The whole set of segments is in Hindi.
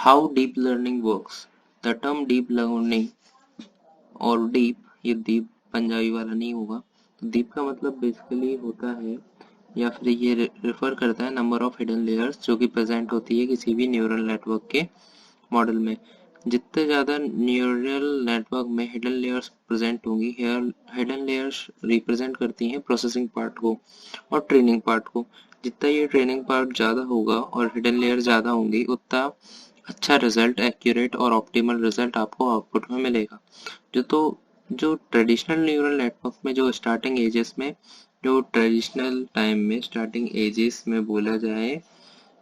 How deep learning works. The term deep learning और डीप, ये डीप पंजाबी वाला नहीं होगा। तो डीप का मतलब बेसिकली होता है, या फिर ये रेफर करता है नंबर ऑफ हिडन लेयर्स जो कि प्रेजेंट होती है किसी भी न्यूरल नेटवर्क के मॉडल में। जितने ज़्यादा न्यूरल नेटवर्क में हिडन लेयर्स प्रेजेंट होंगी, हिडन लेयर्स रिप्रेजेंट करती हैं प्रोसेसिंग पार्ट को और ट्रेनिंग पार्ट को। जितना ये ट्रेनिंग पार्ट ज़्यादा होगा और हिडन लेयर ज़्यादा होंगी, उतना अच्छा रिजल्ट, एक्यूरेट और ऑप्टिमल रिजल्ट आपको आउटपुट में मिलेगा। जो ट्रेडिशनल न्यूरल नेटवर्क में, जो स्टार्टिंग एजेस में, जो ट्रेडिशनल टाइम में स्टार्टिंग एजेस में बोला जाए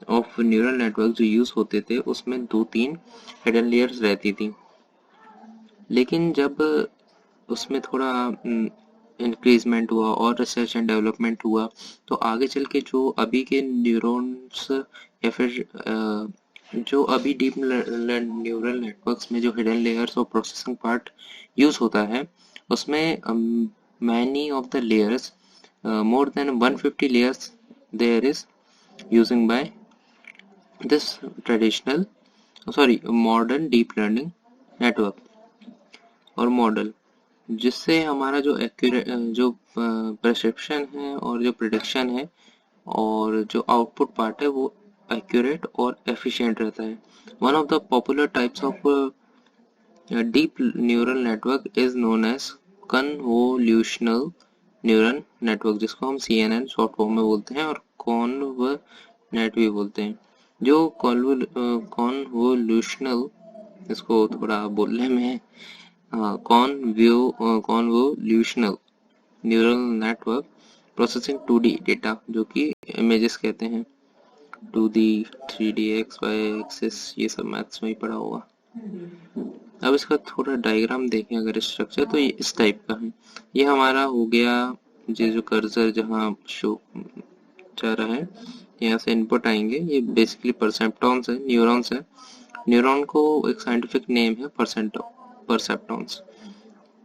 ऑफ न्यूरल नेटवर्क जो यूज होते थे, उसमें 2-3 हिडन लेयर्स रहती थी। लेकिन जब उसमें थोड़ा इंक्रीजमेंट हुआ और रिसर्च एंड डेवलपमेंट हुआ, तो आगे चल के जो अभी के न्यूरॉन्स या फिर जो अभी डीप न्यूरल नेटवर्क्स में जो हिडन लेयर्स और प्रोसेसिंग पार्ट यूज होता है, उसमें many of the layers, more than 150 layers there is using by this traditional, modern deep learning network और मॉडल, जिससे हमारा जो एक्यूरेट, जो परसेप्शन है और जो प्रिडिक्शन है और जो आउटपुट पार्ट है वो एक्यूरेट और एफिशिएंट रहता है। One of the popular types of deep neural network is known as convolutional neural network, जिसको हम CNN शॉर्ट फॉर्म में बोलते हैं और कॉन्वनेट भी बोलते हैं। जो कॉन्वोल्यूशनल, इसको थोड़ा बोलने में, convolutional neural network processing 2D data, जो कि इमेजेस कहते हैं, 2D 3D XY एक्सिस, ये सब मैथ्स में ही पढ़ा होगा। अब इसका थोड़ा डायग्राम देखें अगर स्ट्रक्चर, तो ये इस टाइप का है। ये हमारा हो गया, ये जो कर्सर जहाँ शो जा रहा है, यहाँ से इनपुट आएंगे, ये बेसिकली परसेप्टॉन्स है, न्यूरॉन्स है। न्यूरॉन को एक साइंटिफिक नेम है परसेप्टॉन्स।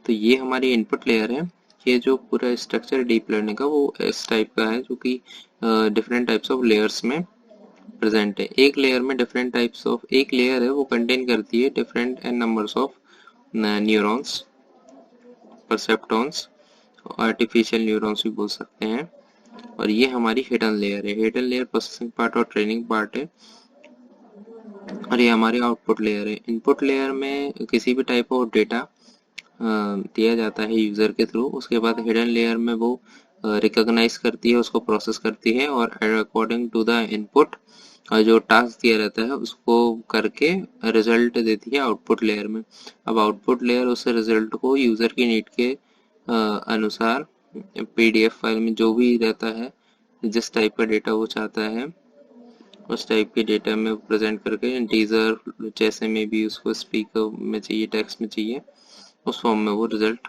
तो ये हमारी इनपुट लेयर है। ये जो पूरा स्ट्रक्चर डीप लर्निंग का वो इस टाइप का है, जो कि डिफरेंट टाइप्स ऑफ लेयर्स में प्रेजेंट है। एक लेयर में डिफरेंट टाइप्स ऑफ, एक लेयर है वो कंटेन करती है different and numbers of neurons, perceptrons, artificial neurons भी बोल सकते हैं। और ये हमारी हिडन लेयर है। हिडन लेयर प्रोसेसिंग पार्ट और ट्रेनिंग पार्ट है। और ये हमारी आउटपुट लेयर है। इनपुट लेयर में किसी भी टाइप ऑफ डेटा दिया जाता है यूजर के थ्रू। उसके बाद हिडन लेयर में वो रिकॉग्नाइज करती है, उसको प्रोसेस करती है और अकॉर्डिंग टू द इनपुट जो टास्क दिया रहता है उसको करके रिजल्ट देती है आउटपुट लेयर में। अब आउटपुट लेयर उस रिजल्ट को यूजर की नीड के अनुसार PDF फाइल में जो भी रहता है, जिस टाइप का डेटा वो चाहता है उस टाइप के डेटा में प्रेजेंट करके, इंटीजर जैसे में भी उसको स्पीकर में चाहिए, टेक्स्ट में चाहिए, उस फॉर्म में वो रिजल्ट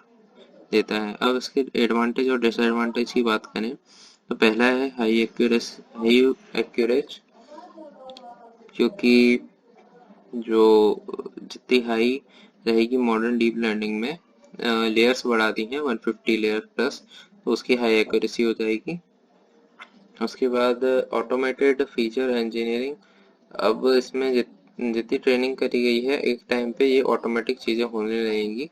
देता है। अब इसके एडवांटेज और डिसएडवांटेज की बात करें तो पहला है हाई एक्यूरेज, क्योंकि जो जितनी हाई रहेगी मॉडर्न डीप लर्निंग में, लेयर्स बढ़ा दी हैं 150 लेयर प्लस, तो उसकी हाई एक्यूरेसी हो जाएगी। उसके बाद ऑटोमेटेड फीचर इंजीनियरिंग, अब इसमें जितनी ट्रेनिंग करी गई है एक टाइम पे ये ऑटोमेटिक चीज़ें होने लगेंगी।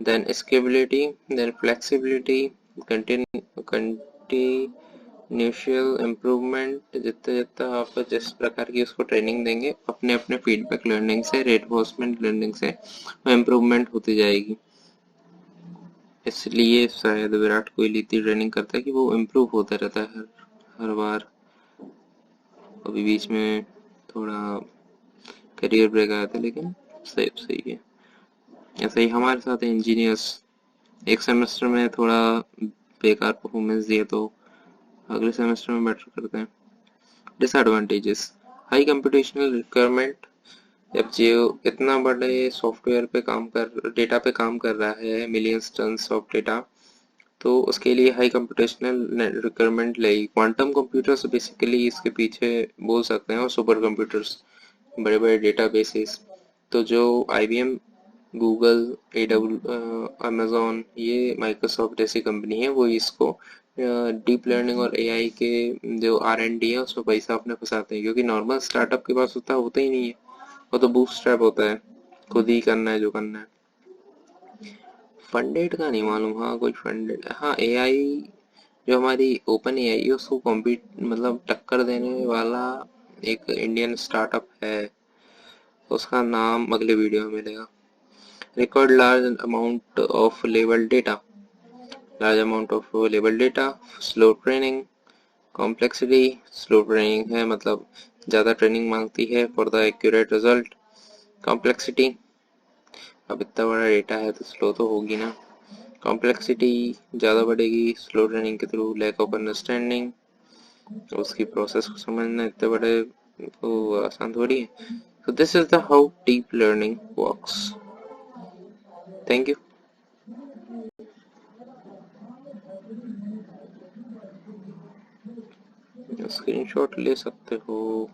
देन स्केबिलिटी, देन फ्लेक्सिबिलिटी, कंटिन्यूशियल इम्प्रूवमेंट, जितना जितना आप जिस प्रकार की उसको ट्रेनिंग देंगे, अपने अपने फीडबैक लर्निंग से, रेनफोर्समेंट लर्निंग से वो इम्प्रूवमेंट होती जाएगी। इसलिए शायद विराट कोहली इतनी ट्रेनिंग करता है कि वो इम्प्रूव होता रहता है हर बार। अभी बीच में थोड़ा करियर ब्रेक आया था, लेकिन सही है। ऐसा ही हमारे साथ इंजीनियर्स, एक सेमेस्टर में थोड़ा बेकार परफॉर्मेंस दिए तो अगले सेमेस्टर में बेटर करते हैं। डिसएडवांटेजेस, हाई कंप्यूटेशनल रिक्वायरमेंट, जब जो इतना बड़े सॉफ्टवेयर पे काम कर, डेटा पे काम कर रहा है, मिलियंस टन्स ऑफ डेटा, तो उसके लिए हाई कंप्यूटेशनल रिक्वायरमेंट लगेगी। क्वांटम कंप्यूटर्स बेसिकली इसके पीछे बोल सकते हैं, और सुपर कंप्यूटर्स, बड़े बड़े डेटा बेसिस। तो जो IBM, गूगल, अमेजोन, ये माइक्रोसॉफ्ट जैसी कंपनी है, वो इसको डीप लर्निंग और AI के जो R&D है उसमें पैसा अपने फंसाते हैं, क्योंकि नॉर्मल स्टार्टअप के पास उतना होता ही नहीं है। वो तो बूटस्ट्रैप होता है, खुद ही करना है जो करना है। फंडेड का नहीं मालूम, हाँ कोई फंडेड, हाँ एआई जो हमारी ओपन एआई है उसको कॉम्पीट मतलब टक्कर देने वाला एक इंडियन स्टार्टअप है, उसका नाम अगले वीडियो में मिलेगा। Record large amount of label data, slow training, complexity, slow training है मतलब ज़्यादा ट्रेनिंग मांगती है for the accurate result. Complexity, अब इतना बड़ा डेटा है तो स्लो तो होगी ना, कॉम्प्लेक्सिटी ज़्यादा बढ़ेगी स्लो ट्रेनिंग के थ्रू। लैक ऑफ अंडरस्टैंडिंग, उसकी प्रोसेस को समझना इतने बड़े तो आसान थोड़ी है। So this is the how deep learning works. Thank you. Screenshot ले सकते हो।